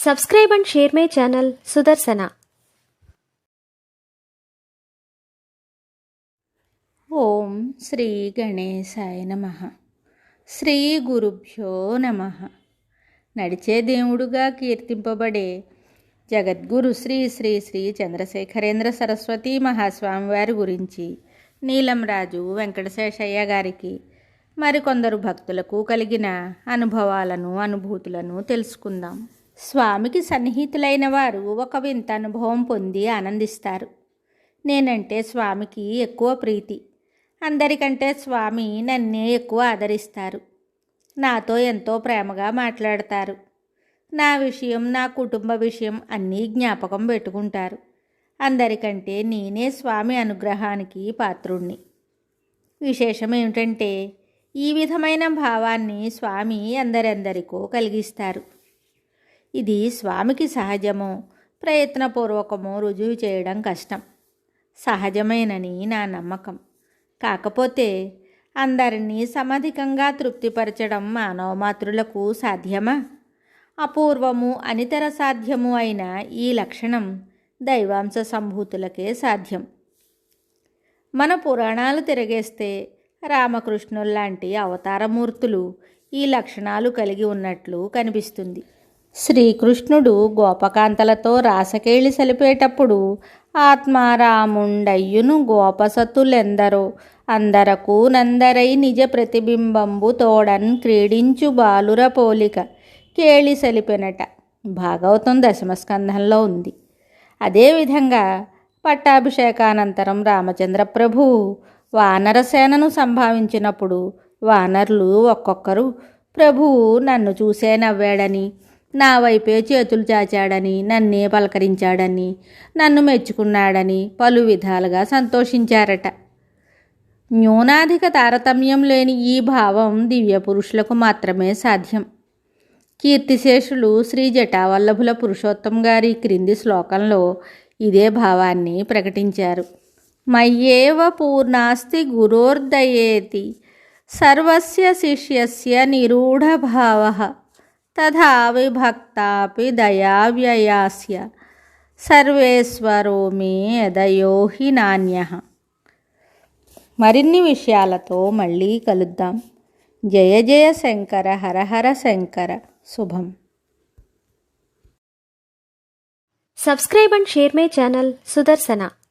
Subscribe and share my channel Sudarsana. ఓం శ్రీ గణేశాయ నమః. శ్రీ గురుభ్యో నమః. నడిచే దేవుడుగా కీర్తింపబడే జగద్గురు శ్రీ శ్రీ శ్రీ చంద్రశేఖరేంద్ర సరస్వతి మహాస్వామి వారి గురించి నీలంరాజు వెంకటశేషయ్య గారికి మరికొందరు భక్తులకు కలిగిన అనుభవాలను అనుభూతులను తెలుసుకుందాం. స్వామికి సన్నిహితులైన వారు ఒక వింత అనుభవం పొంది ఆనందిస్తారు. నేనంటే స్వామికి ఎక్కువ ప్రీతి. అందరికంటే స్వామి నన్నే ఎక్కువ ఆదరిస్తారు. నాతో ఎంతో ప్రేమగా మాట్లాడతారు. నా విషయం, నా కుటుంబ విషయం అన్నీ జ్ఞాపకం పెట్టుకుంటారు. అందరికంటే నేనే స్వామి అనుగ్రహానికి పాత్రుణ్ణి. విశేషం ఏమిటంటే ఈ విధమైన భావాన్ని స్వామి అందరెందరికో కలిగిస్తారు. ఇది స్వామికి సహజమో ప్రయత్నపూర్వకమో రుజువు చేయడం కష్టం. సహజమేనని నా నమ్మకం. కాకపోతే అందరినీ సమధికంగా తృప్తిపరచడం మానవ మాతృలకు సాధ్యమా? అపూర్వము, అనితర సాధ్యము అయిన ఈ లక్షణం దైవాంశ సంభూతులకే సాధ్యం. మన పురాణాలు తిరగేస్తే రామకృష్ణుల్లాంటి అవతారమూర్తులు ఈ లక్షణాలు కలిగి ఉన్నట్లు కనిపిస్తుంది. శ్రీకృష్ణుడు గోపకాంతలతో రాసకేళి సలిపేటప్పుడు ఆత్మారాముండయ్యును గోపసతులెందరో అందరకు నందరై నిజ ప్రతిబింబంబు తోడన్ క్రీడించు బాలుర పోలిక కేళి సలిపెనట భాగవతం దశమస్కంధంలో ఉంది. అదేవిధంగా పట్టాభిషేకానంతరం రామచంద్ర ప్రభువు వానరసేనను సంభావించినప్పుడు వానరులు ఒక్కొక్కరు ప్రభువు నన్ను చూసే నవ్వాడని, నా వైపే చేతులు చాచాడని, నన్నే పలకరించాడని, నన్ను మెచ్చుకున్నాడని పలు విధాలుగా సంతోషించారట. న్యూనాధిక తారతమ్యం లేని ఈ భావం దివ్య పురుషులకు మాత్రమే సాధ్యం. కీర్తిశేషులు శ్రీ జటావల్లభుల పురుషోత్తం గారి క్రింది శ్లోకంలో ఇదే భావాన్ని ప్రకటించారు. మయ్యేవ పూర్ణాస్తి గురోర్దయేతి సర్వస్య శిష్యస్య నిరూఢభావః తథా విభక్తాపి దయావ్యయాస్య సర్వేశ్వరో మే యదయో హి నాన్యః. మరిన్ని విషయాలతో మళ్ళీ కలుద్దాం. జయ జయ శంకర, హర హర శంకర. శుభం. Subscribe and share my channel Sudarsana.